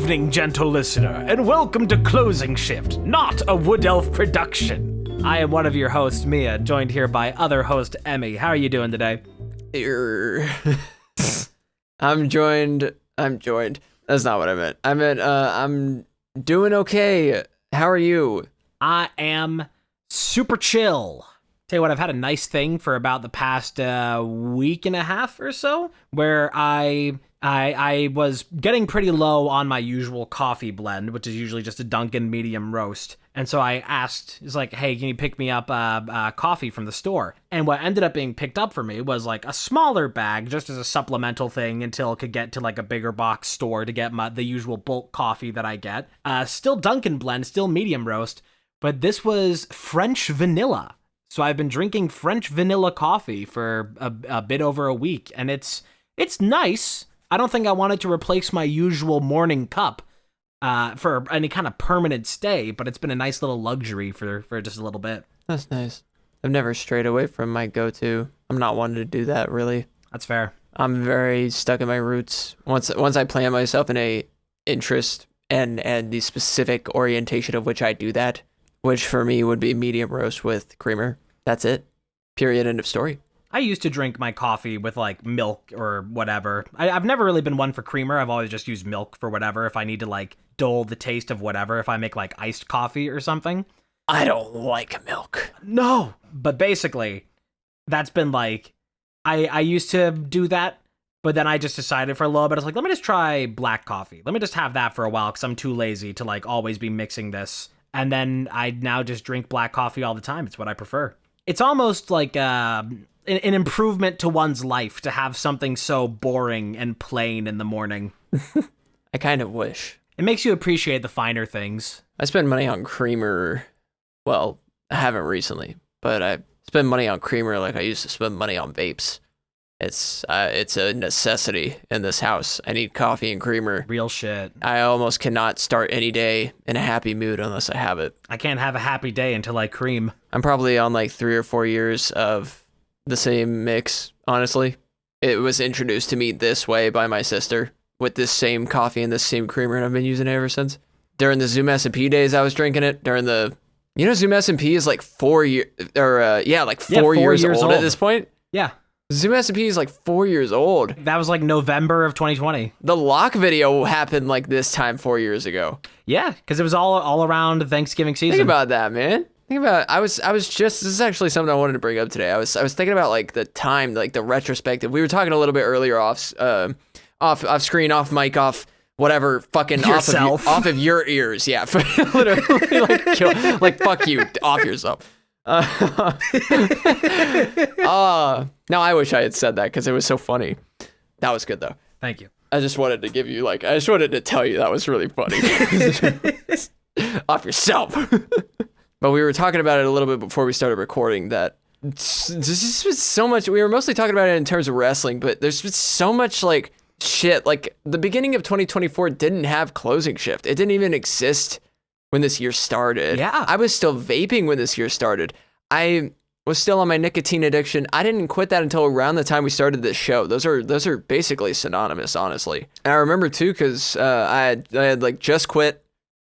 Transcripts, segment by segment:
evening, gentle listener, and welcome to Closing Shift, not a Wood Elf production. I am one of your hosts, Mia, joined here by other host, Emmy. How are you doing today? I'm joined. That's not what I meant. I meant, I'm doing okay. How are you? I am super chill. Tell you what, I've had a nice thing for about the past week and a half or so, where I was getting pretty low on my usual coffee blend, which is usually just a Dunkin' medium roast. And so I asked, it's like, hey, can you pick me up coffee from the store? And what ended up being picked up for me was like a smaller bag, just as a supplemental thing until it could get to like a bigger box store to get the usual bulk coffee that I get. Still Dunkin' blend, still medium roast, but this was French vanilla. So I've been drinking French vanilla coffee for a bit over a week, and it's nice. I don't think I wanted to replace my usual morning cup for any kind of permanent stay, but it's been a nice little luxury for just a little bit. That's nice. I've never strayed away from my go-to. I'm not one to do that, really. That's fair. I'm very stuck in my roots. Once I plant myself in a interest and the specific orientation of which I do that, which for me would be medium roast with creamer. That's it. Period. End of story. I used to drink my coffee with like milk or whatever. I've never really been one for creamer. I've always just used milk for whatever. If I need to like dull the taste of whatever, if I make like iced coffee or something. I don't like milk. No. But basically, that's been like, I used to do that, but then I just decided for a little bit, I was like, let me just try black coffee. Let me just have that for a while because I'm too lazy to like always be mixing this. And then I now just drink black coffee all the time. It's what I prefer. It's almost like an improvement to one's life to have something so boring and plain in the morning. I kind of wish. It makes you appreciate the finer things. I spend money on creamer. Well, I haven't recently, but I spend money on creamer like I used to spend money on vapes. It's a necessity in this house. I need coffee and creamer. Real shit. I almost cannot start any day in a happy mood unless I have it. I can't have a happy day until I cream. I'm probably on like 3 or 4 years of the same mix, honestly. It was introduced to me this way by my sister with this same coffee and this same creamer, and I've been using it ever since. During the Zoom S&P days, I was drinking it. Zoom S&P is like 4 years, like 4 years old at this point. Yeah. Zoom S&P is like 4 years old. That was like November of 2020. The lock video happened like this time 4 years ago. Yeah, because it was all around Thanksgiving season. Think about that, man. I was just, this is actually something I wanted to bring up today. I was thinking about like the time, like the retrospective. We were talking a little bit earlier off screen, off mic, off whatever, fucking off of your ears. Yeah, literally like fuck you, off yourself. No, I wish I had said that because it was so funny. That was good though. Thank you. I just wanted to tell you that was really funny. Off yourself. But we were talking about it a little bit before we started recording that this was so much. We were mostly talking about it in terms of wrestling, but there's been so much like shit. Like the beginning of 2024 didn't have Closing Shift. It didn't even exist when this year started. Yeah. I was still vaping when this year started. I was still on my nicotine addiction. I didn't quit that until around the time we started this show. Those are basically synonymous, honestly. And I remember too, because I had like just quit.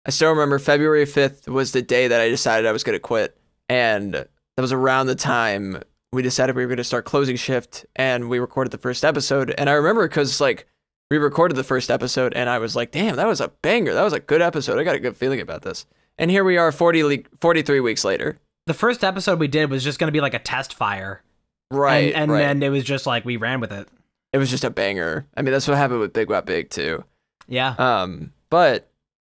I still remember February 5th was the day that I decided I was going to quit. And that was around the time we decided we were going to start Closing Shift, and we recorded the first episode. And I remember because like we recorded the first episode and I was like, damn, that was a banger. That was a good episode. I got a good feeling about this. And here we are 43 weeks later. The first episode we did was just going to be like a test fire. Right. And then it was just like we ran with it. It was just a banger. I mean, that's what happened with Big Wet Big too. Yeah. But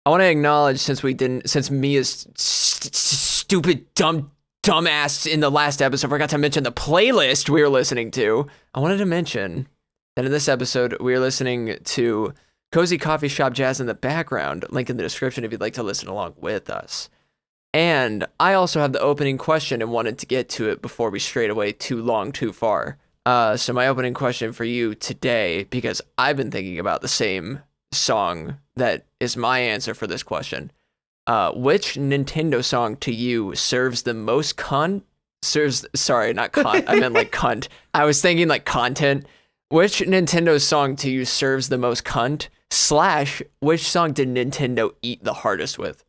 I want to acknowledge since Mia's stupid dumbass in the last episode forgot to mention the playlist we were listening to. I wanted to mention that in this episode we are listening to Cozy Coffee Shop Jazz in the background. Link in the description if you'd like to listen along with us. And I also have the opening question and wanted to get to it before we strayed away too far. So my opening question for you today, because I've been thinking about the same song that is my answer for this question. Which Nintendo song to you serves the most sorry, not con, I meant like cunt. I was thinking like content, Which Nintendo song to you serves the most cunt? / which song did Nintendo eat the hardest with?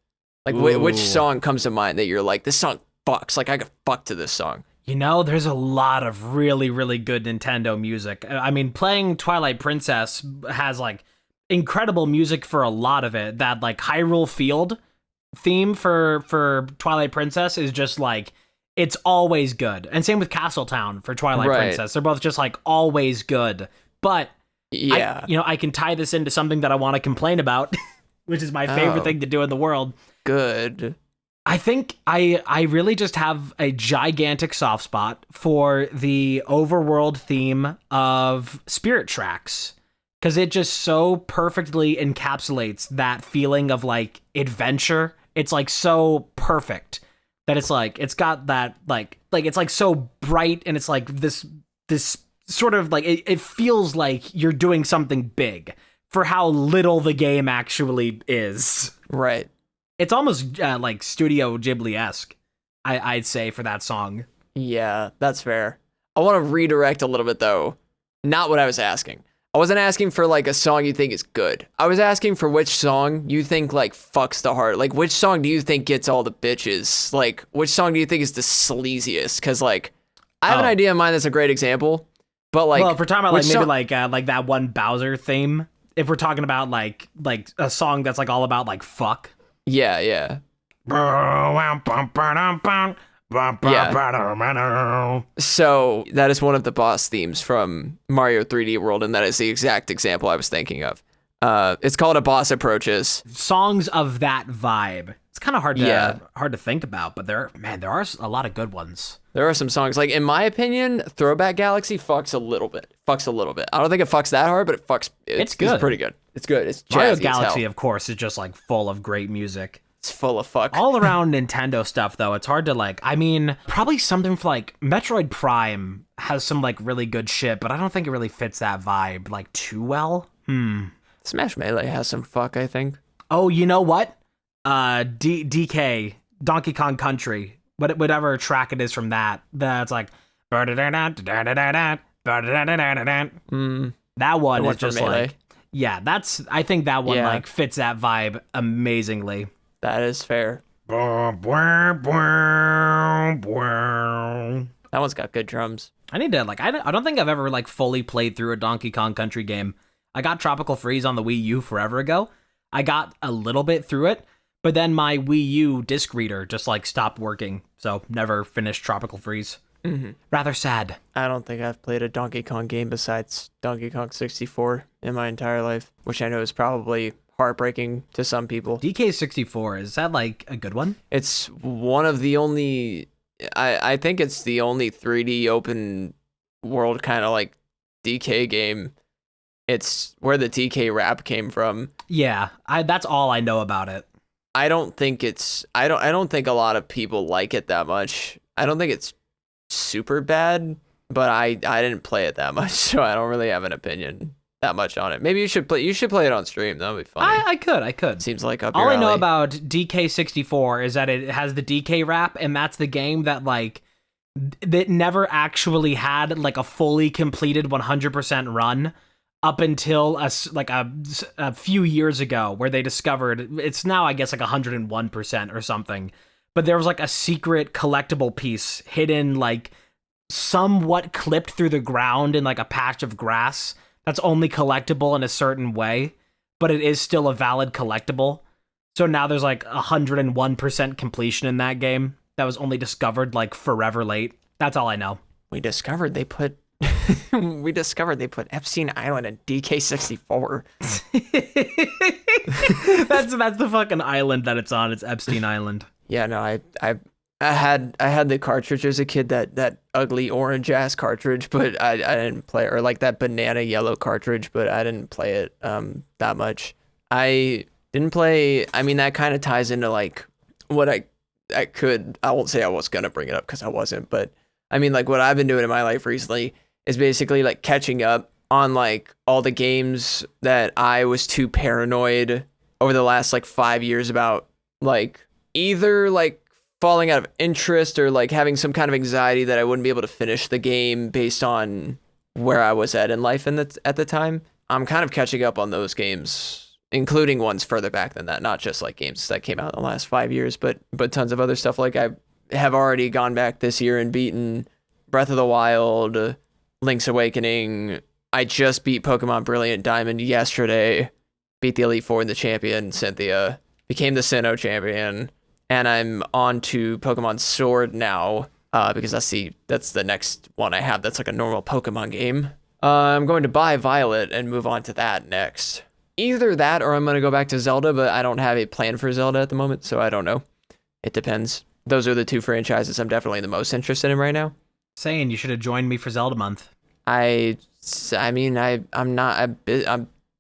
Like, which song comes to mind that you're like, this song fucks? Like, I could fuck to this song. You know, there's a lot of really, really good Nintendo music. I mean, playing Twilight Princess has, like, incredible music for a lot of it. That, like, Hyrule Field theme for Twilight Princess is just, like, it's always good. And same with Castletown for Twilight Princess. They're both just, like, always good. But, yeah, I can tie this into something that I want to complain about, which is my favorite thing to do in the world. Good. I think I really just have a gigantic soft spot for the overworld theme of Spirit Tracks, because it just so perfectly encapsulates that feeling of, like, adventure. It's, like, so perfect that it's, like, it's got that, like it's, like, so bright, and it's, like, this sort of, like, it feels like you're doing something big for how little the game actually is. Right. It's almost like Studio Ghibli-esque, I'd say, for that song. Yeah, that's fair. I want to redirect a little bit, though. Not what I was asking. I wasn't asking for, like, a song you think is good. I was asking for which song you think, like, fucks the heart. Like, which song do you think gets all the bitches? Like, which song do you think is the sleaziest? Because, like, I have an idea in mind that's a great example, but, like... Well, if we're talking about, like, maybe, like that one Bowser theme, if we're talking about, like a song that's, like, all about, like, fuck... Yeah. Yeah. So that is one of the boss themes from Mario 3D World, and that is the exact example I was thinking of. It's called A Boss Approaches. Songs of that vibe. It's kind of hard to think about, but there are a lot of good ones. There are some songs, like, in my opinion, Throwback Galaxy fucks a little bit. I don't think it fucks that hard, but it fucks. It's good. It's pretty good. It's good. It's jazzy Mario as Galaxy, hell. of course, is just, like, full of great music. It's full of fuck. All around Nintendo stuff, though, it's hard to, like, I mean, probably something for, like, Metroid Prime has some, like, really good shit, but I don't think it really fits that vibe, like, too well. Smash Melee has some fuck, I think. Oh, you know what? DK, Donkey Kong Country, whatever track it is from that's like... That one is just, like... Yeah, I think that one, like, fits that vibe amazingly. That is fair. That one's got good drums. I need to, like, I don't think I've ever, like, fully played through a Donkey Kong Country game. I got Tropical Freeze on the Wii U forever ago. I got a little bit through it, but then my Wii U disc reader just, like, stopped working, so never finished Tropical Freeze. Mm-hmm. Rather sad. I don't think I've played a Donkey Kong game besides Donkey Kong 64 in my entire life, which I know is probably heartbreaking to some people. DK64, is that, like, a good one? It's one of the only... I think it's the only 3D open world kind of, like, DK game. It's where the DK rap came from. Yeah, that's all I know about it. I don't think I don't think a lot of people like it that much. I don't think it's super bad, but I didn't play it that much, so I don't really have an opinion that much on it. Maybe you should play it on stream. That would be funny. I could. Seems like up all your I know alley. about DK64 is that it has the DK rap, and that's the game that, like, that never actually had, like, a fully completed 100% run up until a few years ago, where they discovered it's now, I guess, like 101% or something. But there was, like, a secret collectible piece hidden, like, somewhat clipped through the ground in, like, a patch of grass that's only collectible in a certain way, but it is still a valid collectible. So now there's, like, 101% completion in that game that was only discovered, like, forever late. That's all I know. We discovered they put Epstein Island in DK64. That's the fucking island that it's on. It's Epstein Island. Yeah, no, I had the cartridge as a kid, that ugly orange ass cartridge, but I didn't play it, or like that banana yellow cartridge, but I didn't play it that much. I didn't play. I mean, that kind of ties into, like, what I won't say I was gonna bring it up because I wasn't, but I mean, like, what I've been doing in my life recently is basically, like, catching up on, like, all the games that I was too paranoid over the last, like, 5 years about, like, either, like, falling out of interest or, like, having some kind of anxiety that I wouldn't be able to finish the game based on where I was at in life at the time. I'm kind of catching up on those games, including ones further back than that, not just like games that came out in the last 5 years, but tons of other stuff. Like I have already gone back this year and beaten Breath of the Wild, Link's Awakening. I just beat Pokemon Brilliant Diamond yesterday, beat the Elite Four and the champion, Cynthia, became the Sinnoh champion, and I'm on to Pokemon Sword now, because that's the next one I have that's like a normal Pokemon game. I'm going to buy Violet and move on to that next. Either that or I'm going to go back to Zelda, but I don't have a plan for Zelda at the moment, so I don't know. It depends. Those are the two franchises I'm definitely the most interested in right now. Saying you should have joined me for Zelda month. I mean, I'm not,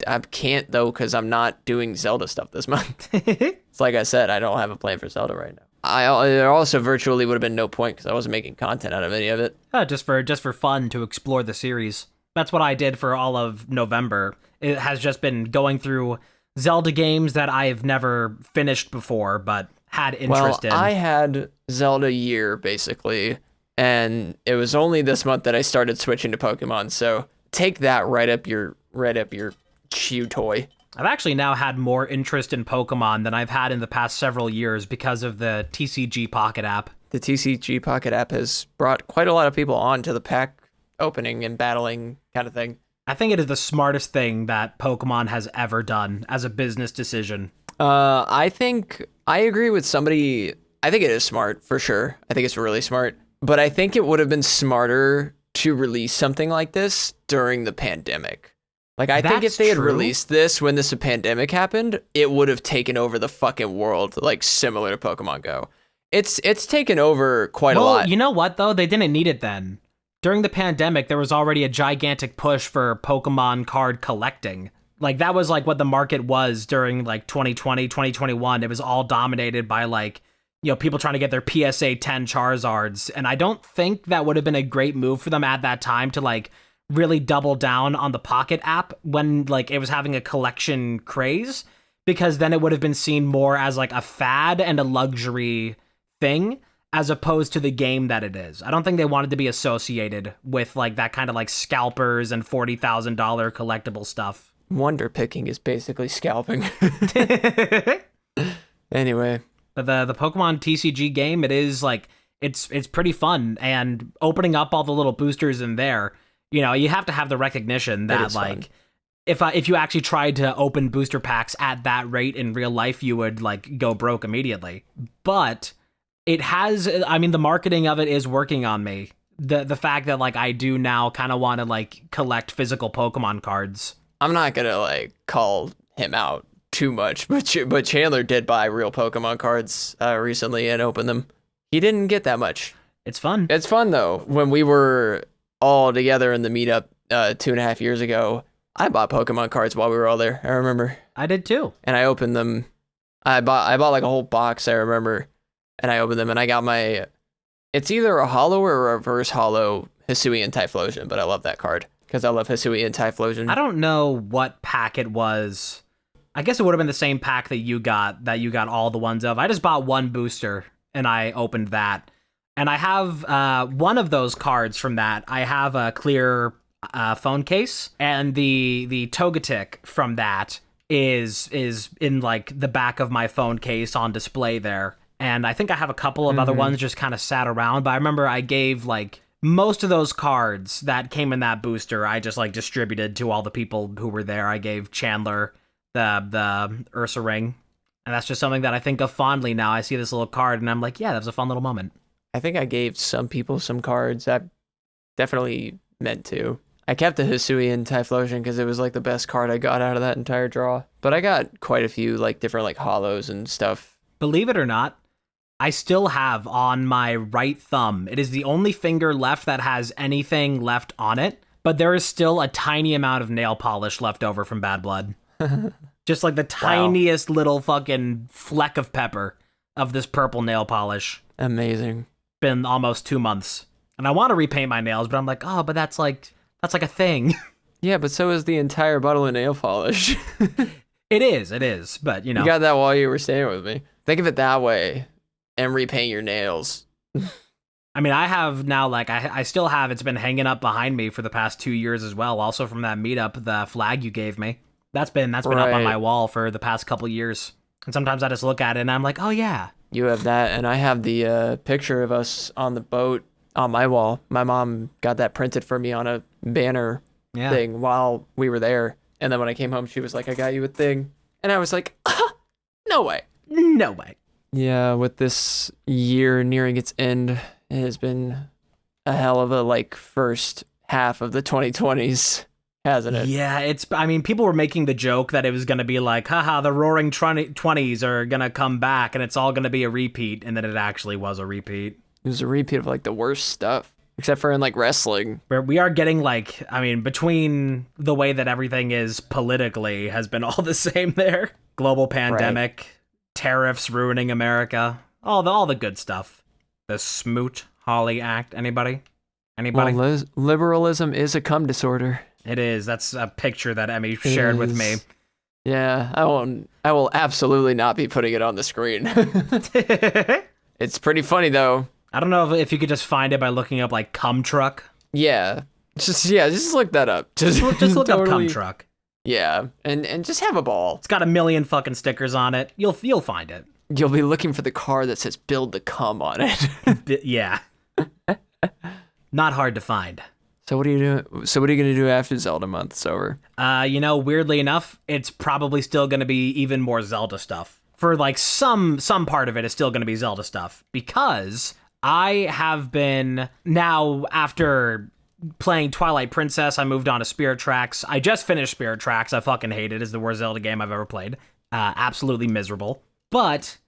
I can't though, because I'm not doing Zelda stuff this month. It's like I said, I don't have a plan for Zelda right now. There also virtually would have been no point because I wasn't making content out of any of it. Just for fun to explore the series. That's what I did for all of November. It has just been going through Zelda games that I've never finished before, but had interest in. I had Zelda year basically, and it was only this month that I started switching to Pokemon. So take that right up your chew toy. I've actually now had more interest in Pokemon than I've had in the past several years because of the TCG Pocket app. The TCG Pocket app has brought quite a lot of people on to the pack opening and battling kind of thing. I think it is the smartest thing that Pokemon has ever done as a business decision. I think I agree with somebody. I think it is smart for sure. I think it's really smart. But I think it would have been smarter to release something like this during the pandemic. Like, I think if they had released this when this pandemic happened, it would have taken over the fucking world, like similar to Pokemon Go. It's taken over quite a lot. Well, you know what, though? They didn't need it then. During the pandemic, there was already a gigantic push for Pokemon card collecting. Like, that was, like, what the market was during, like, 2020, 2021. It was all dominated by, like, you know, people trying to get their PSA 10 Charizards. And I don't think that would have been a great move for them at that time to, like, really double down on the Pocket app when, like, it was having a collection craze. Because then it would have been seen more as, like, a fad and a luxury thing, as opposed to the game that it is. I don't think they wanted to be associated with, like, that kind of, like, scalpers and $40,000 collectible stuff. Wonder picking is basically scalping. Anyway. But the Pokemon TCG game, it is, like, it's pretty fun. And opening up all the little boosters in there, you know, you have to have the recognition that, like, if you actually tried to open booster packs at that rate in real life, you would, like, go broke immediately. But it has, I mean, the marketing of it is working on me. The fact that, like, I do now kind of want to, like, collect physical Pokemon cards. I'm not gonna, like, call him out too much, but Chandler did buy real Pokemon cards recently and open them. He didn't get that much. It's fun. It's fun, though. When we were all together in the meetup 2.5 years ago, I bought Pokemon cards while we were all there. I remember. I did too. And I opened them. I bought like a whole box, I remember. And I opened them and I got my, it's either a holo or a reverse holo Hisuian Typhlosion, but I love that card because I love Hisuian Typhlosion. I don't know what pack it was. I guess it would have been the same pack that you got all the ones of. I just bought one booster and I opened that. And I have one of those cards from that. I have a clear phone case, and the Togetic from that is in, like, the back of my phone case on display there. And I think I have a couple of other ones just kind of sat around, but I remember I gave, like, most of those cards that came in that booster, I just, like, distributed to all the people who were there. I gave Chandler the Ursa ring, and that's just something that I think of fondly now. I see this little card, and I'm like, yeah, that was a fun little moment. I think I gave some people some cards. I definitely meant to. I kept the Hisuian Typhlosion because it was, like, the best card I got out of that entire draw. But I got quite a few, like, different, like, holos and stuff. Believe it or not, I still have on my right thumb, it is the only finger left that has anything left on it, but there is still a tiny amount of nail polish left over from Bad Blood. Just, like, the tiniest little fucking fleck of pepper of this purple nail polish. Amazing. Been almost 2 months. And I want to repaint my nails, but I'm like, oh, but that's like a thing. Yeah, but so is the entire bottle of nail polish. It is, but, you know. You got that while you were staying with me. Think of it that way and repaint your nails. I mean, I have now, like, I still have, it's been hanging up behind me for the past 2 years as well. Also from that meetup, the flag you gave me. That's been up on Right. my wall for the past couple years. And sometimes I just look at it and I'm like, oh yeah. You have that, and I have the picture of us on the boat on my wall. My mom got that printed for me on a banner Yeah. thing while we were there. And then when I came home, she was like, I got you a thing. And I was like, no way. No way. Yeah, with this year nearing its end, it has been a hell of a like first half of the 2020s, hasn't it? Yeah, I mean, people were making the joke that it was going to be like, haha, the roaring 20s are going to come back and it's all going to be a repeat. And then it actually was a repeat. It was a repeat of like the worst stuff, except for in like wrestling. Where we are getting like, I mean, between the way that everything is politically has been all the same there. Global pandemic, tariffs ruining America, all the good stuff. The Smoot Hawley Act. Anybody? Well, liberalism is a cum disorder. It is. That's a picture that Emmy shared with me. Yeah, I will absolutely not be putting it on the screen. It's pretty funny though. I don't know if you could just find it by looking up like cum truck. Yeah. Just look that up. Just look up cum truck. Yeah, and just have a ball. It's got a million fucking stickers on it. You'll find it. You'll be looking for the car that says "Build the Cum" on it. Yeah. Not hard to find. So what are you doing? So what are you gonna do after Zelda month's over? Weirdly enough, it's probably still gonna be even more Zelda stuff. For like some part of it is still gonna be Zelda stuff because I have been now after playing Twilight Princess, I moved on to Spirit Tracks. I just finished Spirit Tracks. I fucking hate it. It's the worst Zelda game I've ever played. Absolutely miserable. But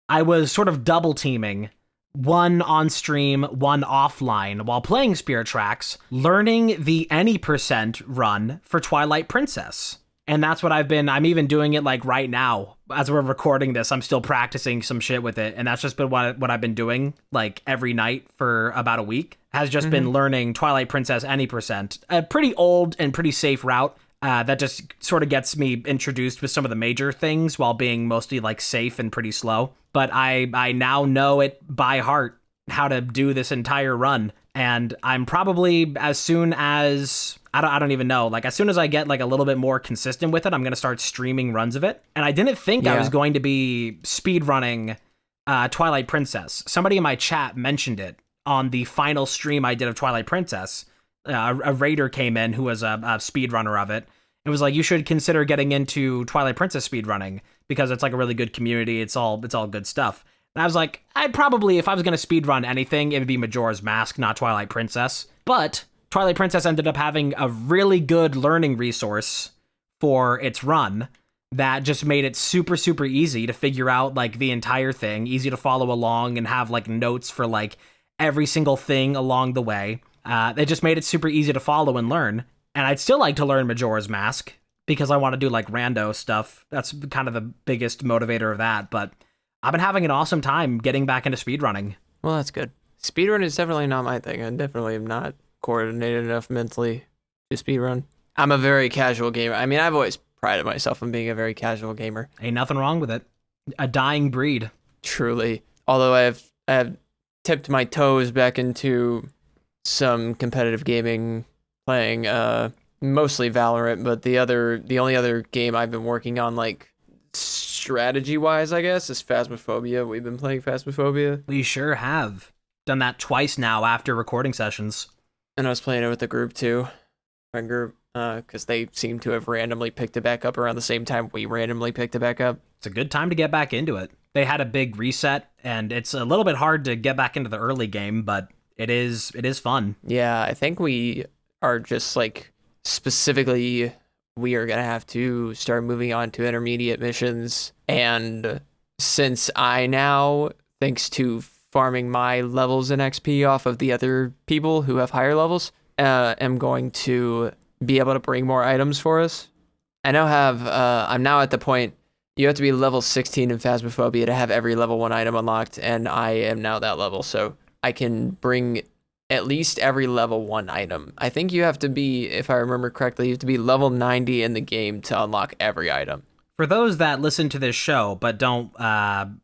I was sort of double teaming, one on stream, one offline, while playing Spirit Tracks, learning the any % run for Twilight Princess. And that's what I'm even doing it like right now. As we're recording this, I'm still practicing some shit with it. And that's just been what I've been doing like every night for about a week. Has just been learning Twilight Princess any %. A pretty old and pretty safe route that just sort of gets me introduced with some of the major things while being mostly like safe and pretty slow. But I now know it by heart how to do this entire run. And I'm probably as soon as I don't even know, like as soon as I get like a little bit more consistent with it, I'm going to start streaming runs of it. And I didn't think I was going to be speed running Twilight Princess. Somebody in my chat mentioned it on the final stream I did of Twilight Princess. A raider came in who was a speedrunner of it. It was like, you should consider getting into Twilight Princess speedrunning because it's like a really good community. It's all good stuff. And I was like, I'd probably, if I was going to speedrun anything, it would be Majora's Mask, not Twilight Princess. But Twilight Princess ended up having a really good learning resource for its run that just made it super, super easy to figure out like the entire thing, easy to follow along and have like notes for like every single thing along the way. They just made it super easy to follow and learn. And I'd still like to learn Majora's Mask because I want to do like rando stuff. That's kind of the biggest motivator of that. But I've been having an awesome time getting back into speedrunning. Well, that's good. Speedrun is definitely not my thing. I definitely am not coordinated enough mentally to speedrun. I'm a very casual gamer. I mean, I've always prided myself on being a very casual gamer. Ain't nothing wrong with it. A dying breed. Truly. Although I have tipped my toes back into some competitive gaming, playing mostly Valorant, but the only other game I've been working on like strategy wise, I guess, is Phasmophobia. We've been playing Phasmophobia. We sure have done that twice now after recording sessions. And I was playing it with the group too. My group, because they seem to have randomly picked it back up around the same time we randomly picked it back up. It's a good time to get back into it. They had a big reset, and it's a little bit hard to get back into the early game, but it is fun. Yeah, I think we are just like specifically we are gonna have to start moving on to intermediate missions. And since I now, thanks to farming my levels in XP off of the other people who have higher levels, am going to be able to bring more items for us. I'm now at the point you have to be level 16 in Phasmophobia to have every level 1 item unlocked, and I am now that level, so I can bring at least every level 1 item. I think you have to be, if I remember correctly, you have to be level 90 in the game to unlock every item. For those that listen to this show but don't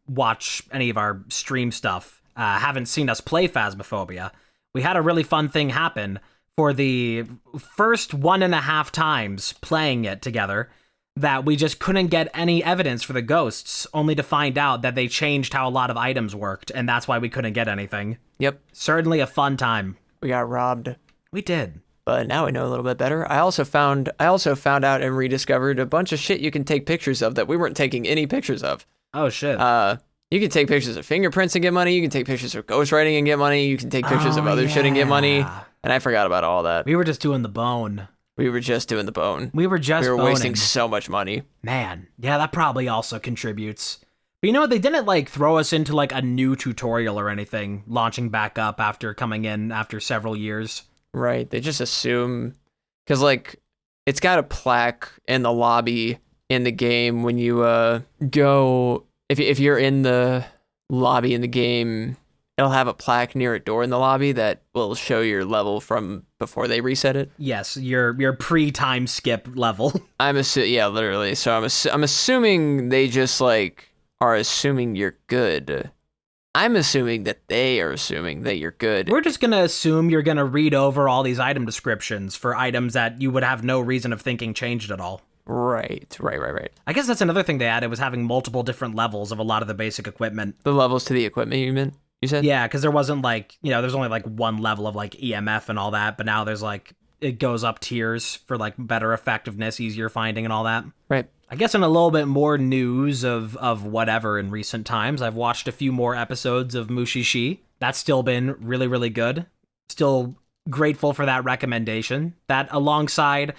watch any of our stream stuff, haven't seen us play Phasmophobia, we had a really fun thing happen for the first 1.5 times playing it together, that we just couldn't get any evidence for the ghosts, only to find out that they changed how a lot of items worked, and that's why we couldn't get anything. Yep. Certainly a fun time. We got robbed. We did. But now we know a little bit better. I also found out and rediscovered a bunch of shit you can take pictures of that we weren't taking any pictures of. Oh, shit. You can take pictures of fingerprints and get money. You can take pictures of ghostwriting and get money. You can take pictures of other shit and get money. And I forgot about all that. We were just doing the bone. We were just doing the bone. We were boning. Wasting so much money. Man, yeah, that probably also contributes. But you know what? They didn't, like, throw us into, like, a new tutorial or anything, launching back up after coming in after several years. Right. They just assume... Because, like, it's got a plaque in the lobby in the game when you go... If you're in the lobby in the game, it'll have a plaque near a door in the lobby that will show your level from before they reset it. Yes, your pre-time skip level. Yeah, literally. So I'm assuming they just like are assuming you're good. I'm assuming that they are assuming that you're good. We're just gonna assume you're gonna read over all these item descriptions for items that you would have no reason of thinking changed at all. Right. I guess that's another thing they added, was having multiple different levels of a lot of the basic equipment. The levels to the equipment, you said? Yeah, because there wasn't like, there's only like one level of like EMF and all that, but now there's like, it goes up tiers for like better effectiveness, easier finding and all that. Right. I guess in a little bit more news of whatever in recent times, I've watched a few more episodes of Mushishi. That's still been really, really good. Still grateful for that recommendation. That alongside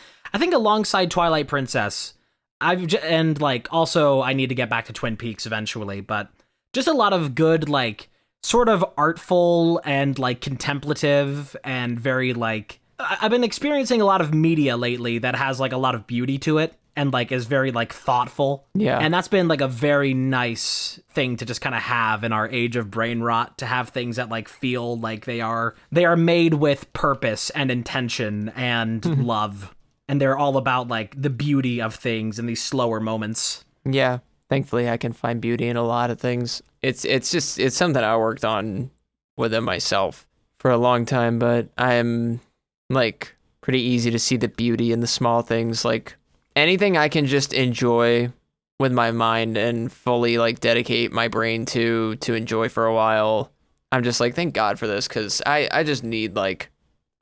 Twilight Princess, also I need to get back to Twin Peaks eventually, but just a lot of good, like, sort of artful and like contemplative and very like, I've been experiencing a lot of media lately that has like a lot of beauty to it and like is very like thoughtful. Yeah. And that's been like a very nice thing to just kind of have in our age of brain rot, to have things that like feel like they are made with purpose and intention and love. And they're all about like the beauty of things in these slower moments. Yeah. Thankfully, I can find beauty in a lot of things. It's something I worked on within myself for a long time, but I'm like pretty easy to see the beauty in the small things. Like anything I can just enjoy with my mind and fully like dedicate my brain to enjoy for a while. I'm just like, thank God for this, because I just need I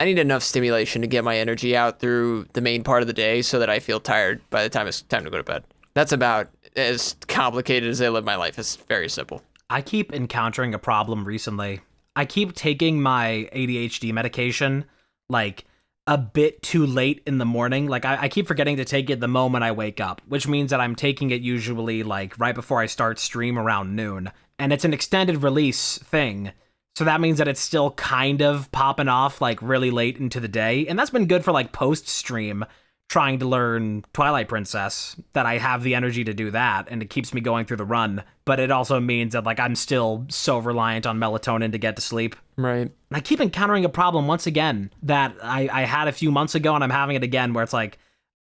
need enough stimulation to get my energy out through the main part of the day so that I feel tired by the time it's time to go to bed. That's about as complicated as I live my life. It's very simple. I keep encountering a problem recently. I keep taking my ADHD medication like a bit too late in the morning. Like I keep forgetting to take it the moment I wake up, which means that I'm taking it usually like right before I start stream around noon. And it's an extended release thing. So that means that it's still kind of popping off like really late into the day. And that's been good for like post stream trying to learn Twilight Princess, that I have the energy to do that, and it keeps me going through the run. But it also means that like I'm still so reliant on melatonin to get to sleep. Right. And I keep encountering a problem once again that I had a few months ago, and I'm having it again, where it's like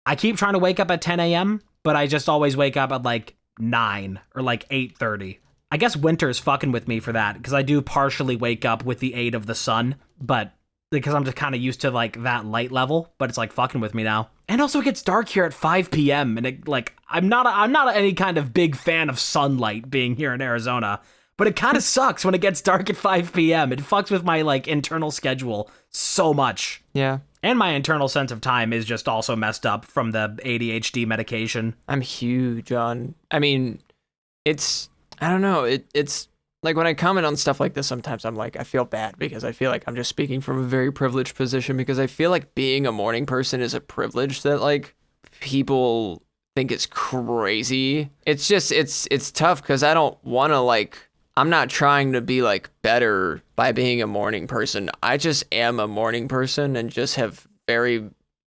I keep trying to wake up at 10 a.m., but I just always wake up at like 9 or like 8:30. I guess winter's fucking with me for that, because I do partially wake up with the aid of the sun, but because I'm just kind of used to like that light level, but it's like fucking with me now. And also it gets dark here at 5 p.m. and it like I'm not any kind of big fan of sunlight being here in Arizona, but it kind of sucks when it gets dark at 5 p.m. It fucks with my like internal schedule so much. Yeah. And my internal sense of time is just also messed up from the ADHD medication. I'm huge on, I mean, I don't know, it's like when I comment on stuff like this, sometimes I'm like, I feel bad because I feel like I'm just speaking from a very privileged position, because I feel like being a morning person is a privilege that like people think is crazy. It's just, it's tough because I don't want to like, I'm not trying to be like better by being a morning person. I just am a morning person and just have very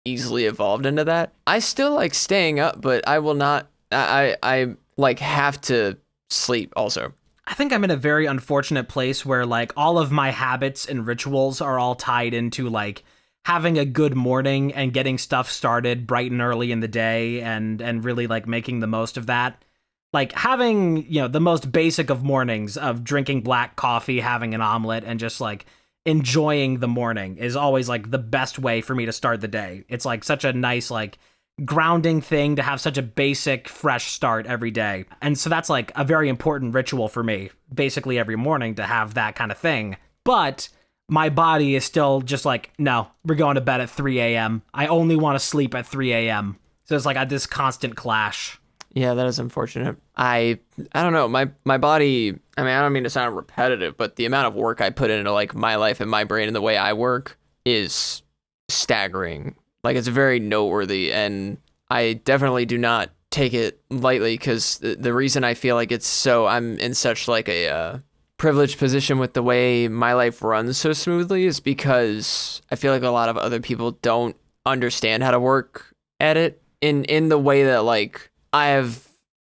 easily evolved into that. I still like staying up, but I will not, I like have to sleep also. I think I'm in a very unfortunate place where like all of my habits and rituals are all tied into like having a good morning and getting stuff started bright and early in the day and really like making the most of that. like having, the most basic of mornings of drinking black coffee, having an omelet, and just like enjoying the morning is always like the best way for me to start the day. It's like such a nice, like grounding thing to have such a basic, fresh start every day. And so that's like a very important ritual for me, basically every morning to have that kind of thing. But my body is still just like, no, we're going to bed at 3 a.m. I only want to sleep at 3 a.m. So it's like this constant clash. Yeah, that is unfortunate. I don't know. My body, I mean, I don't mean to sound repetitive, but the amount of work I put into like my life and my brain and the way I work is staggering. Like, it's very noteworthy, and I definitely do not take it lightly, because the reason I feel like I'm in such like a privileged position with the way my life runs so smoothly is because I feel like a lot of other people don't understand how to work at it in the way that, like, I have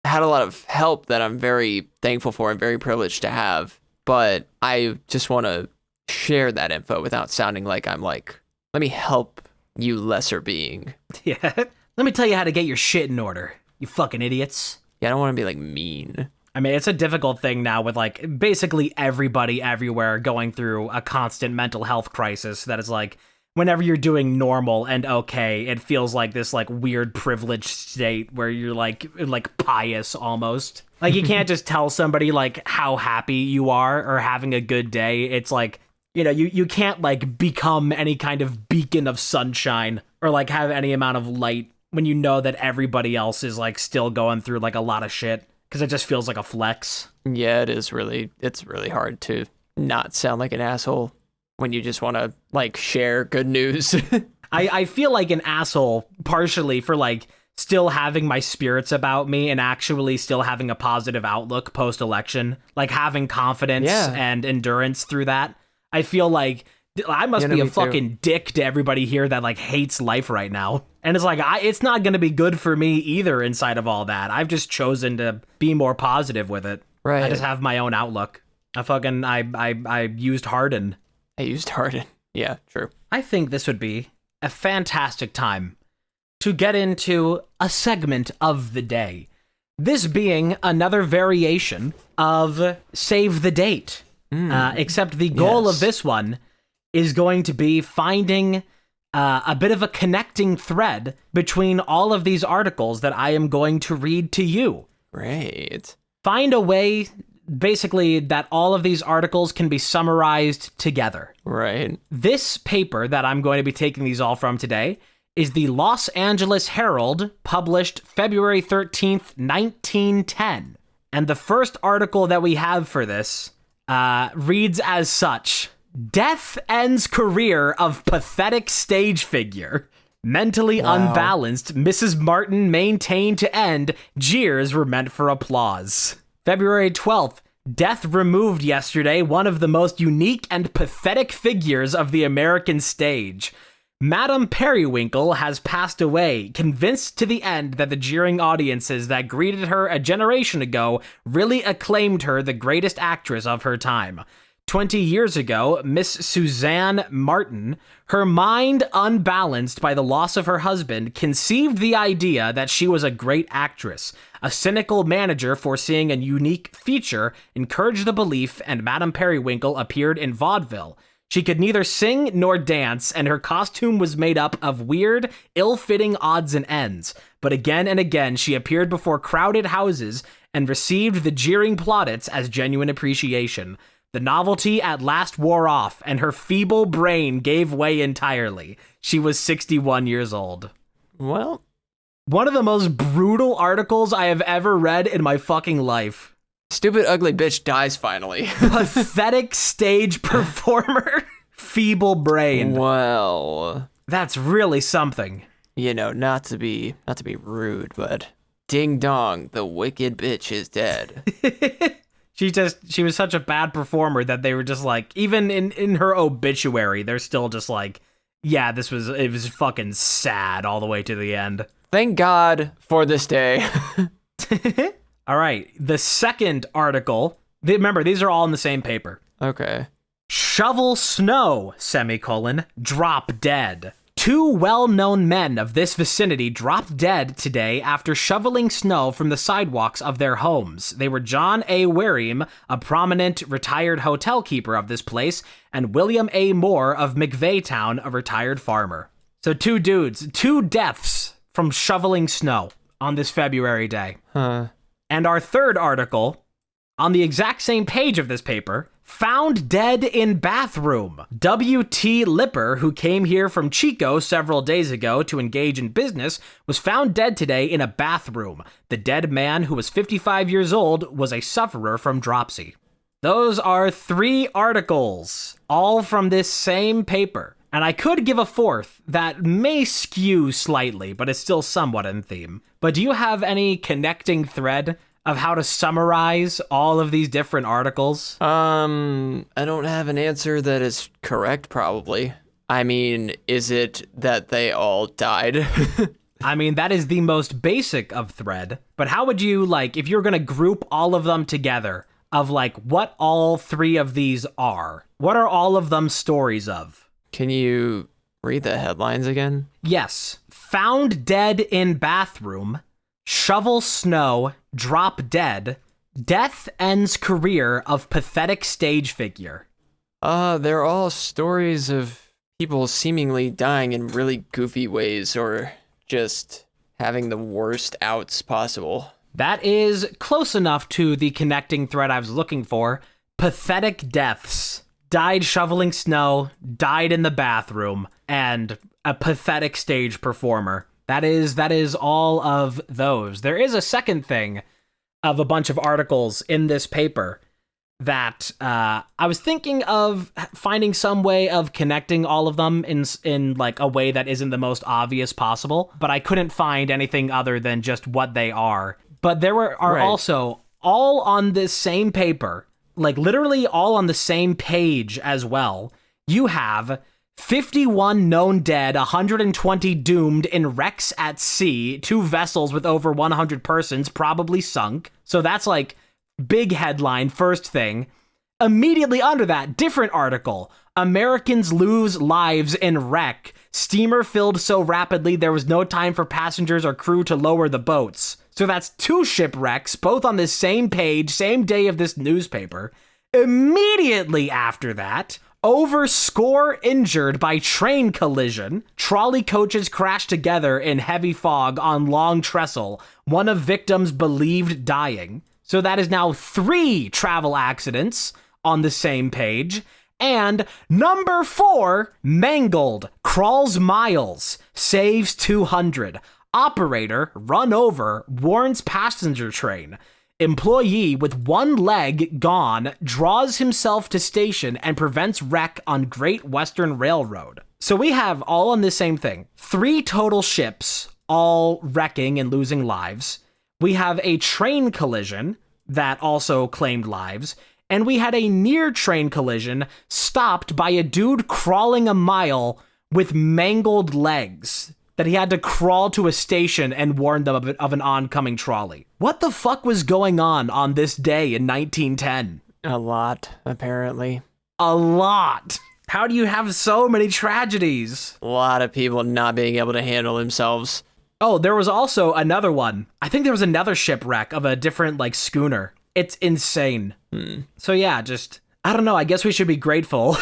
had a lot of help that I'm very thankful for and very privileged to have, but I just want to share that info without sounding like I'm like, let me help you lesser being. Yeah. Let me tell you how to get your shit in order, you fucking idiots. Yeah, I don't want to be like mean. I mean, it's a difficult thing now with like basically everybody everywhere going through a constant mental health crisis that is like, whenever you're doing normal and okay, it feels like this like weird privileged state where you're like pious almost. Like, you can't just tell somebody like how happy you are or having a good day. It's like, you can't like become any kind of beacon of sunshine or like have any amount of light when you know that everybody else is like still going through like a lot of shit, because it just feels like a flex. Yeah, it's really hard to not sound like an asshole when you just want to like share good news. I feel like an asshole partially for like still having my spirits about me and actually still having a positive outlook post-election, like having confidence and endurance through that. I feel like I must be a fucking dick to everybody here that like hates life right now. And it's like, it's not going to be good for me either inside of all that. I've just chosen to be more positive with it. Right. I just have my own outlook. I used Harden. I used Harden. Yeah, true. I think this would be a fantastic time to get into a segment of the day. This being another variation of Save the Date. Except the goal of this one is going to be finding a bit of a connecting thread between all of these articles that I am going to read to you. Great. Find a way, basically, that all of these articles can be summarized together. Right. This paper that I'm going to be taking these all from today is the Los Angeles Herald, published February 13th, 1910. And the first article that we have for this reads as such: Death ends career of pathetic stage figure. Mentally unbalanced, Mrs. Martin maintained to end. Jeers were meant for applause. February 12th. Death removed yesterday one of the most unique and pathetic figures of the American stage. Madame Periwinkle has passed away, convinced to the end that the jeering audiences that greeted her a generation ago really acclaimed her the greatest actress of her time. 20 years ago, Miss Suzanne Martin, her mind unbalanced by the loss of her husband, conceived the idea that she was a great actress. A cynical manager foreseeing a unique feature encouraged the belief, and Madame Periwinkle appeared in vaudeville. She could neither sing nor dance, and her costume was made up of weird, ill-fitting odds and ends. But again and again, she appeared before crowded houses and received the jeering plaudits as genuine appreciation. The novelty at last wore off, and her feeble brain gave way entirely. She was 61 years old. Well, one of the most brutal articles I have ever read in my fucking life. Stupid ugly bitch dies finally. Pathetic stage performer. Feeble brain. Well, that's really something. Not to be rude, but ding dong, the wicked bitch is dead. She was such a bad performer that they were just like, even in her obituary, they're still just like, yeah, it was fucking sad all the way to the end. Thank God for this day. All right, the second article, remember, these are all in the same paper. Okay. Shovel snow, semicolon, drop dead. 2 well-known men of this vicinity dropped dead today after shoveling snow from the sidewalks of their homes. They were John A. Wareem, a prominent retired hotel keeper of this place, and William A. Moore of McVeytown, a retired farmer. So 2 dudes, 2 deaths from shoveling snow on this February day. And our third article, on the exact same page of this paper, found dead in bathroom. W.T. Lipper, who came here from Chico several days ago to engage in business, was found dead today in a bathroom. The dead man, who was 55 years old, was a sufferer from dropsy. Those are 3 articles, all from this same paper. And I could give a fourth that may skew slightly, but is still somewhat in theme. But do you have any connecting thread of how to summarize all of these different articles? I don't have an answer that is correct, probably. I mean, is it that they all died? I mean, that is the most basic of thread. But how would you, like, if you're going to group all of them together, of, like, what all 3 of these are? What are all of them stories of? Can you read the headlines again? Yes. Found dead in bathroom. Shovel snow, drop dead, death ends career of pathetic stage figure. They're all stories of people seemingly dying in really goofy ways or just having the worst outs possible. That is close enough to the connecting thread I was looking for. Pathetic deaths. Died shoveling snow, died in the bathroom, and a pathetic stage performer. That is all of those. There is a second thing of a bunch of articles in this paper that I was thinking of finding some way of connecting all of them in like a way that isn't the most obvious possible, but I couldn't find anything other than just what they are. But there are Right. also all on this same paper, like literally all on the same page as well. You have 51 known dead, 120 doomed in wrecks at sea, 2 vessels with over 100 persons probably sunk. So that's like big headline, first thing. Immediately under that, different article. Americans lose lives in wreck. Steamer filled so rapidly there was no time for passengers or crew to lower the boats. So that's 2 shipwrecks, both on this same page, same day of this newspaper. Immediately after that, over score injured by train collision. Trolley coaches crashed together in heavy fog on Long Trestle. One of victims believed dying. So that is now 3 travel accidents on the same page. And number 4, mangled, crawls miles, saves 200. Operator, run over, warns passenger train. Employee with 1 leg gone draws himself to station and prevents wreck on Great Western Railroad. So we have all on the same thing. 3 total ships, all wrecking and losing lives. We have a train collision that also claimed lives. And we had a near train collision stopped by a dude crawling a mile with mangled legs, that he had to crawl to a station and warn them of an oncoming trolley. What the fuck was going on this day in 1910? A lot, apparently. A lot. How do you have so many tragedies? A lot of people not being able to handle themselves. Oh, there was also another one. I think there was another shipwreck of a different, like, schooner. It's insane. So yeah, just, I don't know, I guess we should be grateful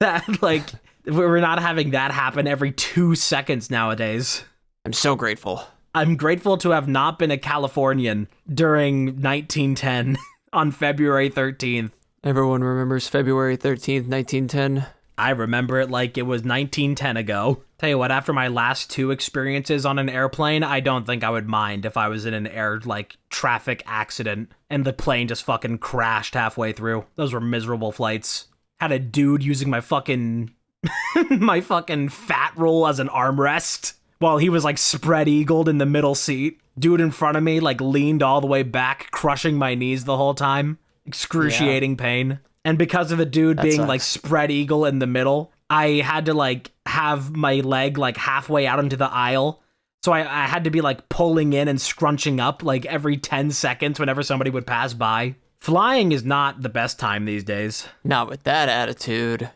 that, like, we're not having that happen every 2 seconds nowadays. I'm so grateful. I'm grateful to have not been a Californian during 1910 on February 13th. Everyone remembers February 13th, 1910. I remember it like it was 1910 ago. Tell you what, after my last 2 experiences on an airplane, I don't think I would mind if I was in an traffic accident and the plane just fucking crashed halfway through. Those were miserable flights. Had a dude using my fucking my fucking fat roll as an armrest while he was like spread eagled in the middle seat. Dude in front of me like leaned all the way back, crushing my knees the whole time. Excruciating pain. And because of the dude being sucks. like spread eagle in the middle, I had to like have my leg like halfway out into the aisle. So I had to be like pulling in and scrunching up like every 10 seconds whenever somebody would pass by. Flying is not the best time these days. Not with that attitude.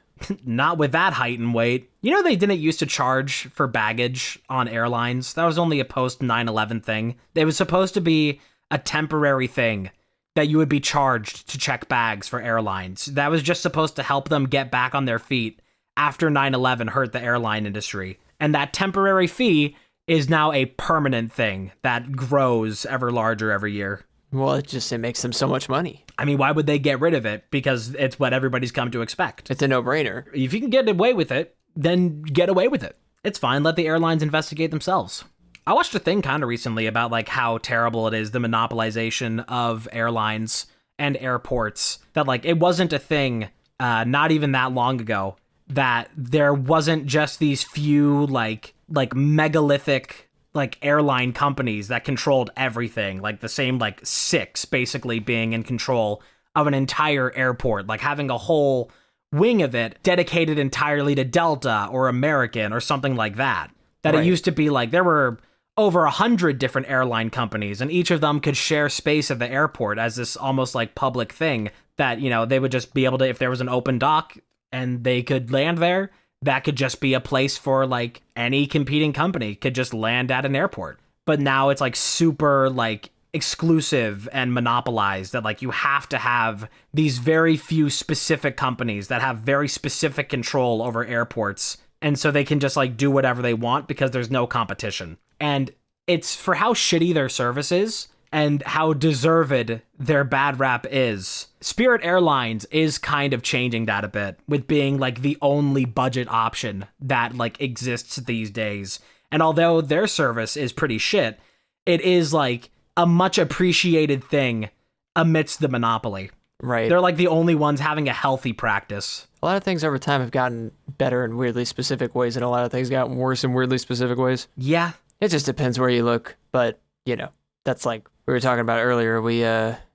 Not with that height and weight. You know they didn't used to charge for baggage on airlines? That was only a post 9/11 thing. It was supposed to be a temporary thing that you would be charged to check bags for airlines. That was just supposed to help them get back on their feet after 9/11 hurt the airline industry. And that temporary fee is now a permanent thing that grows ever larger every year. Well, it makes them so much money. I mean, why would they get rid of it? Because it's what everybody's come to expect. It's a no-brainer. If you can get away with it, then get away with it. It's fine. Let the airlines investigate themselves. I watched a thing kind of recently about like how terrible it is, the monopolization of airlines and airports. That like it wasn't a thing not even that long ago that there wasn't just these few like megalithic like airline companies that controlled everything, like the same like six basically being in control of an entire airport, like having a whole wing of it dedicated entirely to Delta or American or something like that. That Right. It used to be like there were over 100 different airline companies and each of them could share space at the airport as this almost like public thing that, you know, they would just be able to, if there was an open dock and they could land there, that could just be a place for like any competing company could just land at an airport. But now it's like super like exclusive and monopolized that like you have to have these very few specific companies that have very specific control over airports. And so they can just like do whatever they want because there's no competition. And it's for how shitty their service is and how deserved their bad rap is. Spirit Airlines is kind of changing that a bit with being like the only budget option that like exists these days. And although their service is pretty shit, it is like a much appreciated thing amidst the monopoly. Right. They're like the only ones having a healthy practice. A lot of things over time have gotten better in weirdly specific ways, and a lot of things gotten worse in weirdly specific ways. Yeah. It just depends where you look, but you know, that's like we were talking about earlier.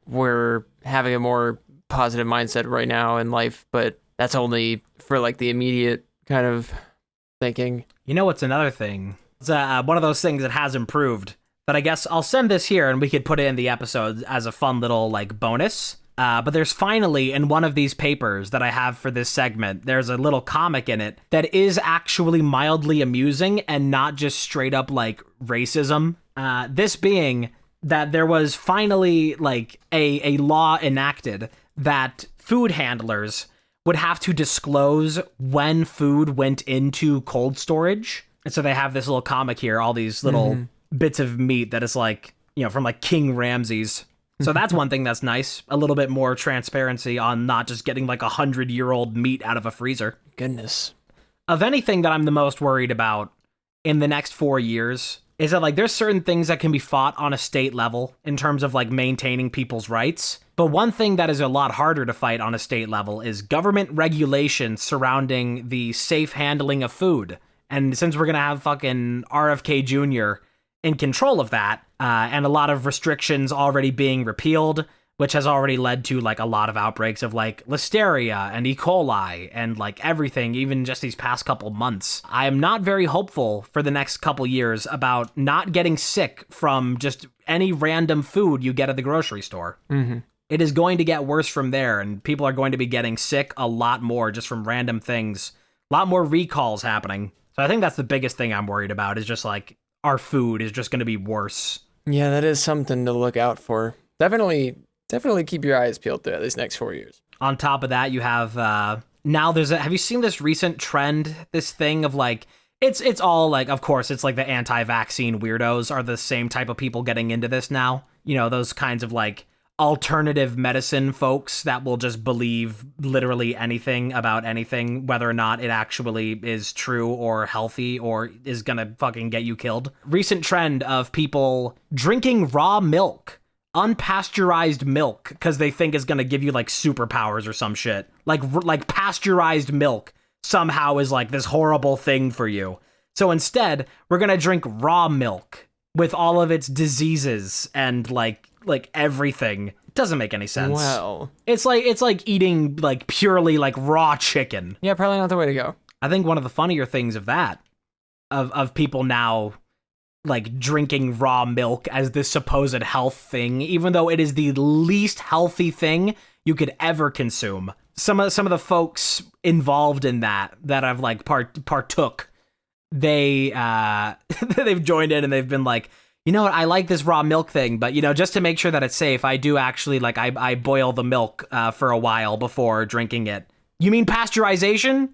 We're having a more positive mindset right now in life, but that's only for like the immediate kind of thinking. You know what's another thing? It's one of those things that has improved. That I guess I'll send this here and we could put it in the episode as a fun little like bonus. But there's finally in one of these papers that I have for this segment, there's a little comic in it that is actually mildly amusing and not just straight up like racism. This being that there was finally like a law enacted that food handlers would have to disclose when food went into cold storage. And so they have this little comic here, all these little bits of meat that is like, you know, from like King Ramsay's. So that's one thing that's nice. A little bit more transparency on not just getting like 100-year-old meat out of a freezer. Goodness. Of anything that I'm the most worried about in the next 4 years is that like there's certain things that can be fought on a state level in terms of like maintaining people's rights. But one thing that is a lot harder to fight on a state level is government regulation surrounding the safe handling of food. And since we're going to have fucking RFK Jr. in control of that, and a lot of restrictions already being repealed, which has already led to like a lot of outbreaks of like listeria and E. coli and like everything, even just these past couple months. I am not very hopeful for the next couple years about not getting sick from just any random food you get at the grocery store. It is going to get worse from there, and people are going to be getting sick a lot more just from random things. A lot more recalls happening. So I think that's the biggest thing I'm worried about is just like our food is just going to be worse. Yeah, that is something to look out for. Definitely keep your eyes peeled through these next 4 years. On top of that, you have now have you seen this recent trend, this thing of like, it's all like, of course, it's like the anti-vaccine weirdos are the same type of people getting into this now. You know, those kinds of like alternative medicine folks that will just believe literally anything about anything, whether or not it actually is true or healthy or is gonna fucking get you killed. Recent trend of people drinking raw milk, unpasteurized milk, because they think it's gonna give you like superpowers or some shit. Like pasteurized milk somehow is like this horrible thing for you. So instead, we're gonna drink raw milk with all of its diseases and like everything. It doesn't make any sense. Well, It's like eating like purely like raw chicken. yeah, probably not the way to go. I think one of the funnier things of that, of people now like drinking raw milk as this supposed health thing, even though it is the least healthy thing you could ever consume. some of the folks involved in that I've like partook, they they've joined in and they've been like, you know what, I like this raw milk thing, but you know, just to make sure that it's safe, I do actually like I boil the milk for a while before drinking it. You mean pasteurization?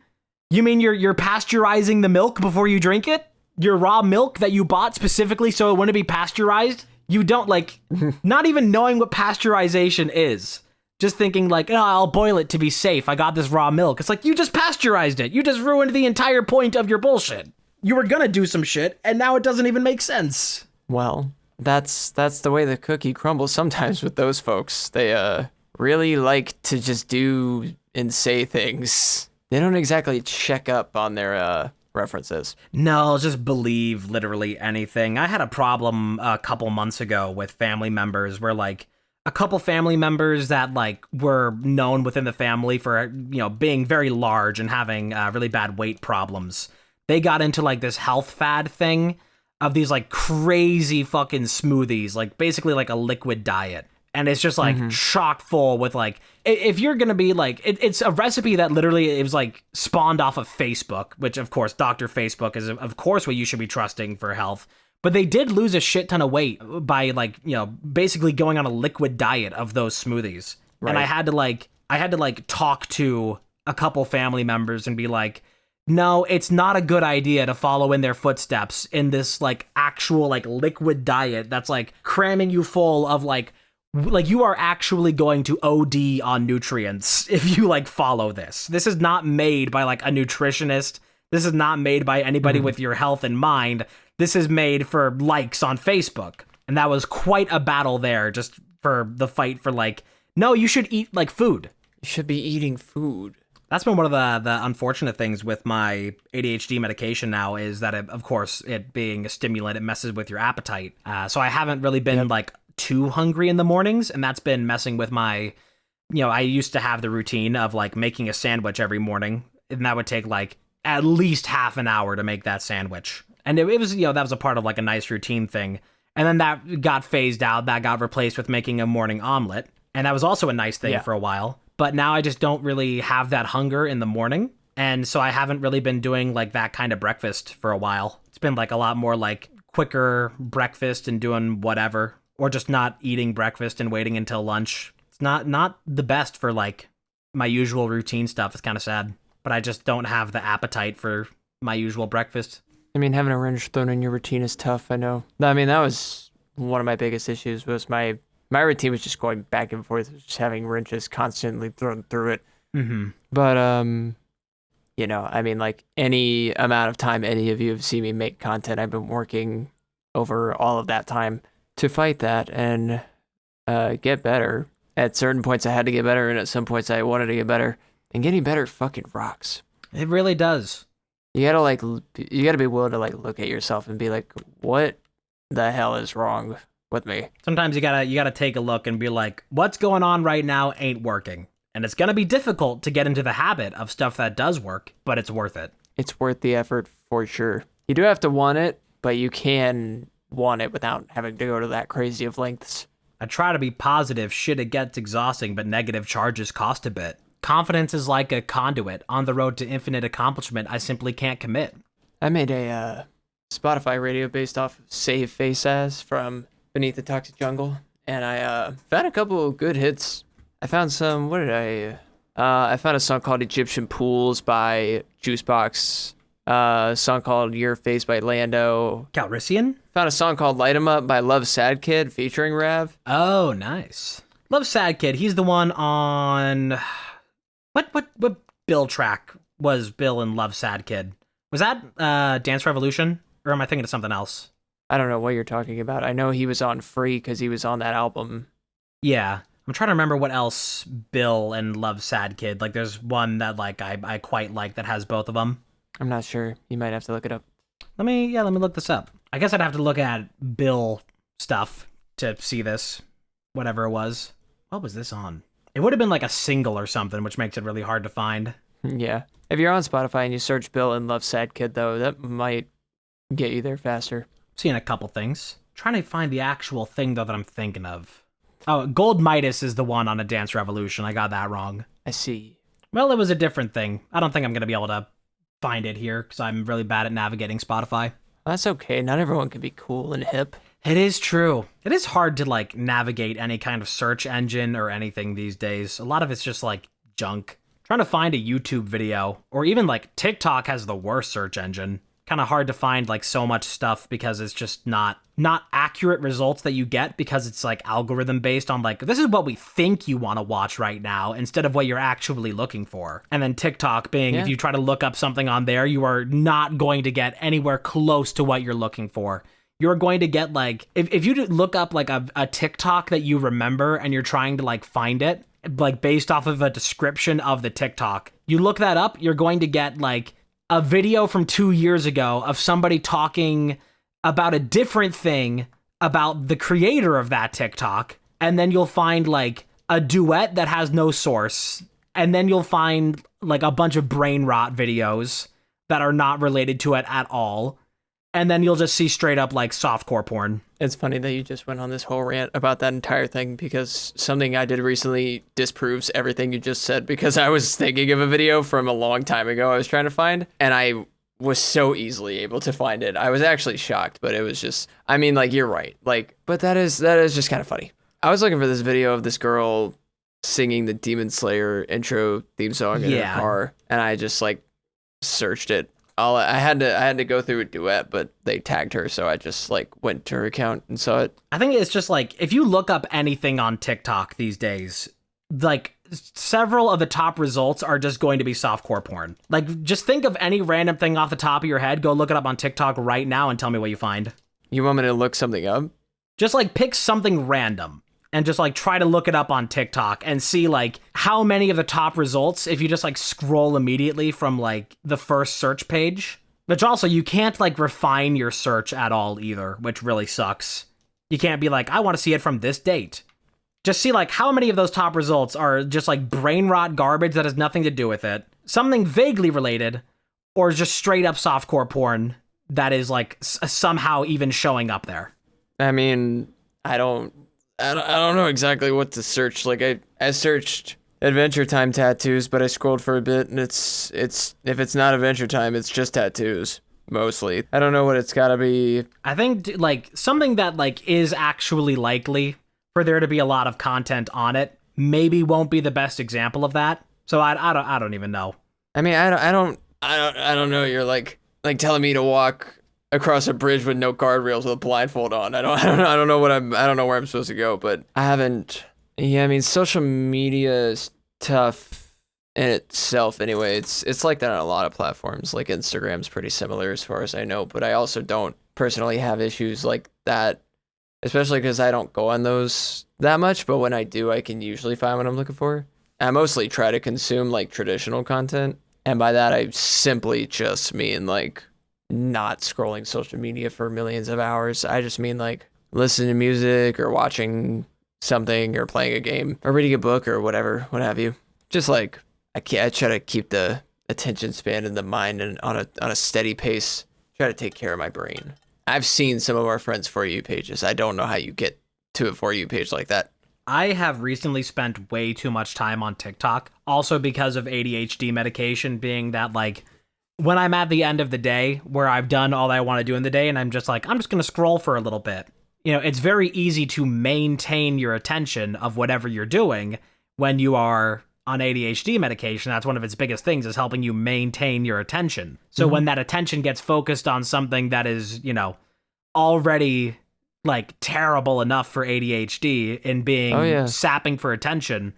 You mean you're pasteurizing the milk before you drink it? Your raw milk that you bought specifically so it wouldn't be pasteurized? You don't like, not even knowing what pasteurization is. Just thinking like, oh, I'll boil it to be safe. I got this raw milk. It's like, you just pasteurized it. You just ruined the entire point of your bullshit. You were gonna do some shit, and now it doesn't even make sense. Well, that's the way the cookie crumbles sometimes with those folks. They really like to just do and say things. They don't exactly check up on their references. No, just believe literally anything. I had a problem a couple months ago with family members where like a couple family members that like were known within the family for, you know, being very large and having really bad weight problems. They got into like this health fad thing of these like crazy fucking smoothies, like basically like a liquid diet. And it's just like chock full with like, if you're going to be like, it's a recipe that literally it was like spawned off of Facebook, which of course, Dr. Facebook is of course what you should be trusting for health. But they did lose a shit ton of weight by like, you know, basically going on a liquid diet of those smoothies. Right. And I had to like talk to a couple family members and be like, no, it's not a good idea to follow in their footsteps in this like actual like liquid diet that's like cramming you full of like you are actually going to OD on nutrients if you like follow this. This is not made by like a nutritionist. This is not made by anybody with your health in mind. This is made for likes on Facebook. And that was quite a battle there just for the fight for like, no, you should eat like food. You should be eating food. That's been one of the unfortunate things with my ADHD medication now is that, of course, it being a stimulant, it messes with your appetite. So I haven't really been like too hungry in the mornings, and that's been messing with my, you know, I used to have the routine of like making a sandwich every morning, and that would take like at least half an hour to make that sandwich. And it was, you know, that was a part of like a nice routine thing. And then that got phased out. That got replaced with making a morning omelet. And that was also a nice thing for a while. But now I just don't really have that hunger in the morning. And so I haven't really been doing like that kind of breakfast for a while. It's been like a lot more like quicker breakfast and doing whatever, or just not eating breakfast and waiting until lunch. It's not the best for like my usual routine stuff. It's kind of sad, but I just don't have the appetite for my usual breakfast. I mean, having a wrench thrown in your routine is tough, I know. I mean, that was one of my biggest issues was my routine was just going back and forth, just having wrenches constantly thrown through it. Mm-hmm. But, you know, I mean, like any amount of time any of you have seen me make content, I've been working over all of that time to fight that and get better. At certain points I had to get better, and at some points I wanted to get better. And getting better fucking rocks. It really does. You gotta be willing to like look at yourself and be like, what the hell is wrong with me? Sometimes you gotta take a look and be like, what's going on right now ain't working. And it's gonna be difficult to get into the habit of stuff that does work, but it's worth it. It's worth the effort for sure. You do have to want it, but you can want it without having to go to that crazy of lengths. I try to be positive. Shit, it gets exhausting, but negative charges cost a bit. Confidence is like a conduit. On the road to infinite accomplishment, I simply can't commit. I made a Spotify radio based off of Save Face As from Beneath the Toxic Jungle, and I found a couple of good hits. I found some, I found a song called Egyptian Pools by Juicebox, a song called Your Face by Lando. Calrissian? Found a song called Light 'Em Up by Love Sad Kid featuring Rav. Oh, nice. Love Sad Kid, he's the one on... What Bill track was Bill in Love Sad Kid? Was that Dance Revolution? Or am I thinking of something else? I don't know what you're talking about. I know he was on Free because he was on that album. Yeah. I'm trying to remember what else Bill and Love Sad Kid. Like there's one that like I quite like that has both of them. I'm not sure. You might have to look it up. Let me look this up. I guess I'd have to look at Bill stuff to see this. Whatever it was. What was this on? It would have been like a single or something, which makes it really hard to find. Yeah. If you're on Spotify and you search Bill and Love Sad Kid, though, that might get you there faster. Seeing a couple things. Trying to find the actual thing, though, that I'm thinking of. Oh, Gold Midas is the one on A Dance Revolution. I got that wrong. I see. Well, it was a different thing. I don't think I'm going to be able to find it here because I'm really bad at navigating Spotify. That's okay. Not everyone can be cool and hip. It is true. It is hard to like navigate any kind of search engine or anything these days. A lot of it's just like junk. Trying to find a YouTube video or even like TikTok has the worst search engine. Kind of hard to find like so much stuff because it's just not accurate results that you get because it's like algorithm based on like this is what we think you want to watch right now instead of what you're actually looking for. And then TikTok being if you try to look up something on there, you are not going to get anywhere close to what you're looking for. You're going to get like if you look up like a TikTok that you remember and you're trying to like find it like based off of a description of the TikTok, you look that up, you're going to get like a video from 2 years ago of somebody talking about a different thing about the creator of that TikTok, and then you'll find like a duet that has no source, and then you'll find like a bunch of brain rot videos that are not related to it at all, and then you'll just see straight up like softcore porn. It's funny that you just went on this whole rant about that entire thing because something I did recently disproves everything you just said because I was thinking of a video from a long time ago I was trying to find and I was so easily able to find it. I was actually shocked, but it was just, I mean, like, you're right. Like, but that is just kind of funny. I was looking for this video of this girl singing the Demon Slayer intro theme song in her car and I just like searched it. I had to go through a duet, but they tagged her, so I just like went to her account and saw it. I think it's just like if you look up anything on TikTok these days, like several of the top results are just going to be softcore porn. Like just think of any random thing off the top of your head, go look it up on TikTok right now and tell me what you find. You want me to look something up? Just like pick something random and just like try to look it up on TikTok and see like how many of the top results if you just like scroll immediately from like the first search page. Which also you can't like refine your search at all either, which really sucks. You can't be like, I want to see it from this date. Just see like how many of those top results are just like brain rot garbage that has nothing to do with it, something vaguely related, or just straight up softcore porn that is like somehow even showing up there. I mean, I don't know exactly what to search. Like I searched Adventure Time tattoos, but I scrolled for a bit and it's if it's not Adventure Time, it's just tattoos mostly. I don't know what it's got to be. I think like something that like is actually likely for there to be a lot of content on it maybe won't be the best example of that. So I don't even know. I mean, I don't know. You're like telling me to walk across a bridge with no guardrails with a blindfold on. I don't know where I'm supposed to go, but I haven't. Yeah, I mean, social media is tough in itself anyway. It's like that on a lot of platforms. Like Instagram's pretty similar as far as I know, but I also don't personally have issues like that, especially because I don't go on those that much, but when I do, I can usually find what I'm looking for. I mostly try to consume like traditional content, and by that I simply just mean like not scrolling social media for millions of hours. I just mean like listening to music or watching something or playing a game or reading a book or whatever, what have you. Just like I try to keep the attention span in the mind and on a steady pace. Try to take care of my brain. I've seen some of our friends' For You pages. I don't know how you get to a For You page like that. I have recently spent way too much time on TikTok, also because of ADHD medication, being that like when I'm at the end of the day where I've done all I want to do in the day and I'm just like, I'm just going to scroll for a little bit. You know, it's very easy to maintain your attention of whatever you're doing when you are on ADHD medication. That's one of its biggest things, is helping you maintain your attention. So when that attention gets focused on something that is, you know, already like terrible enough for ADHD in being sapping for attention,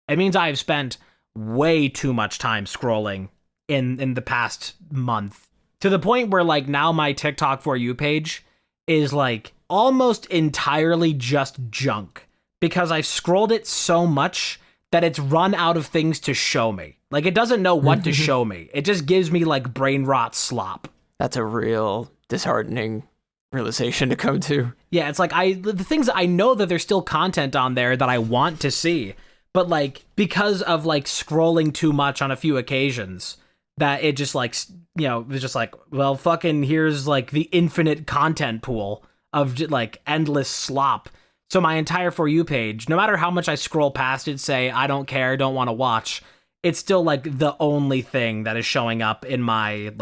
it means I've spent way too much time scrolling in the past month, to the point where like now my TikTok For You page is like almost entirely just junk because I've scrolled it so much that it's run out of things to show me. Like it doesn't know what to show me. It just gives me like brain rot slop. That's a real disheartening realization to come to. Yeah, it's like the things I know that there's still content on there that I want to see, but like because of like scrolling too much on a few occasions, that it just like, you know, it was just like, well, fucking here's like the infinite content pool of like endless slop. So my entire For You page, no matter how much I scroll past it, say I don't care, don't want to watch, it's still like the only thing that is showing up in my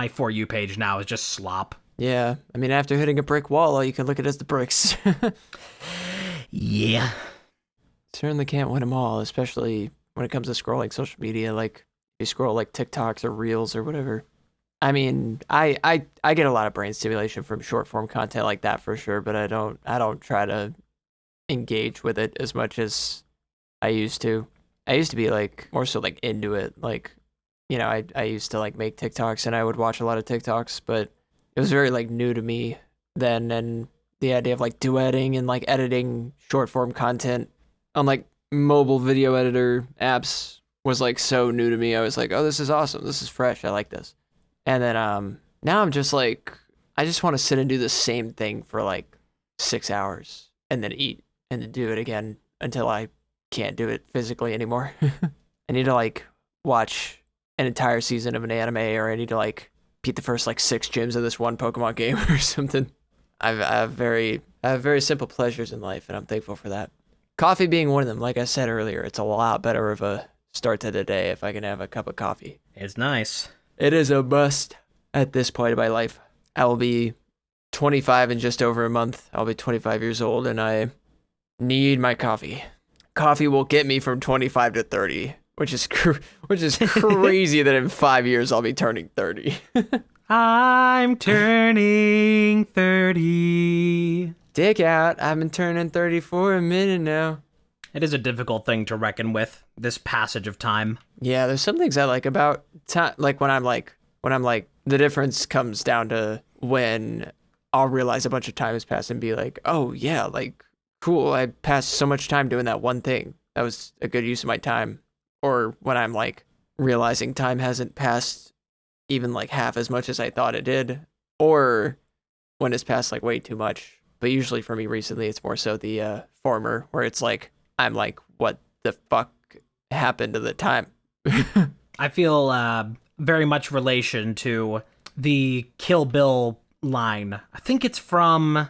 For You page now is just slop. Yeah, I mean, after hitting a brick wall, all you can look at is the bricks. Yeah. Certainly can't win them all, especially when it comes to scrolling social media. Like, you scroll like TikToks or Reels or whatever. I mean, I get a lot of brain stimulation from short form content like that for sure, but I don't try to engage with it as much as I used to. I used to be like more so like into it. Like, you know, I used to like make TikToks and I would watch a lot of TikToks, but it was very like new to me then, and the idea of like duetting and like editing short form content on like mobile video editor apps was like so new to me. I was like, oh, this is awesome. This is fresh. I like this. And then now I'm just like, I just want to sit and do the same thing for like 6 hours and then eat and then do it again until I can't do it physically anymore. I need to like watch an entire season of an anime, or I need to like beat the first like 6 gyms of this one Pokemon game or something. I have very simple pleasures in life, and I'm thankful for that. Coffee being one of them. Like I said earlier, it's a lot better of a start to the day if I can have a cup of coffee. It's nice. It is a must at this point of my life. I will be 25 in just over a month. I'll be 25 years old, and I need my coffee. Coffee will get me from 25 to 30, which is crazy that in 5 years I'll be turning 30. I'm turning 30. Dick out. I've been turning 30 for a minute now. It is a difficult thing to reckon with, this passage of time. Yeah, there's some things I like about time. Like when I'm like, the difference comes down to when I'll realize a bunch of time has passed and be like, oh yeah, like cool. I passed so much time doing that one thing. That was a good use of my time. Or when I'm like realizing time hasn't passed even like half as much as I thought it did. Or when it's passed like way too much. But usually for me recently, it's more so the former, where it's like, I'm like, what the fuck happened to the time? I feel very much relation to the Kill Bill line. I think it's from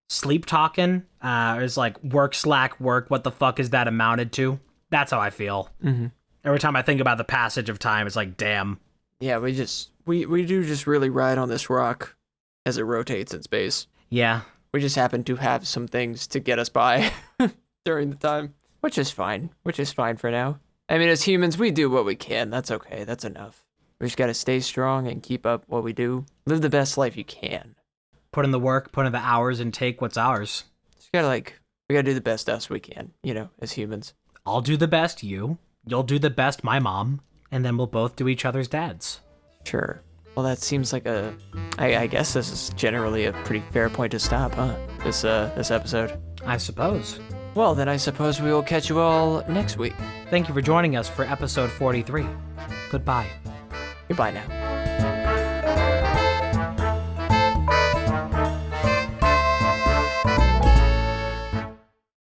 Sleep Talkin'. It's like, work, slack, work, what the fuck is that amounted to? That's how I feel. Mm-hmm. Every time I think about the passage of time, it's like, damn. Yeah, we do just really ride on this rock as it rotates in space. Yeah. We just happen to have some things to get us by during the time, which is fine for now. I mean, as humans, we do what we can. That's okay. That's enough. We just got to stay strong and keep up what we do. Live the best life you can. Put in the work, put in the hours, and take what's ours. Just gotta we gotta do the best us we can, you know, as humans. I'll do the best you. You'll do the best my mom. And then we'll both do each other's dads. Sure. Well, that seems like I guess this is generally a pretty fair point to stop, huh? This episode. I suppose. Well, then I suppose we will catch you all next week. Thank you for joining us for episode 43. Goodbye. Goodbye now.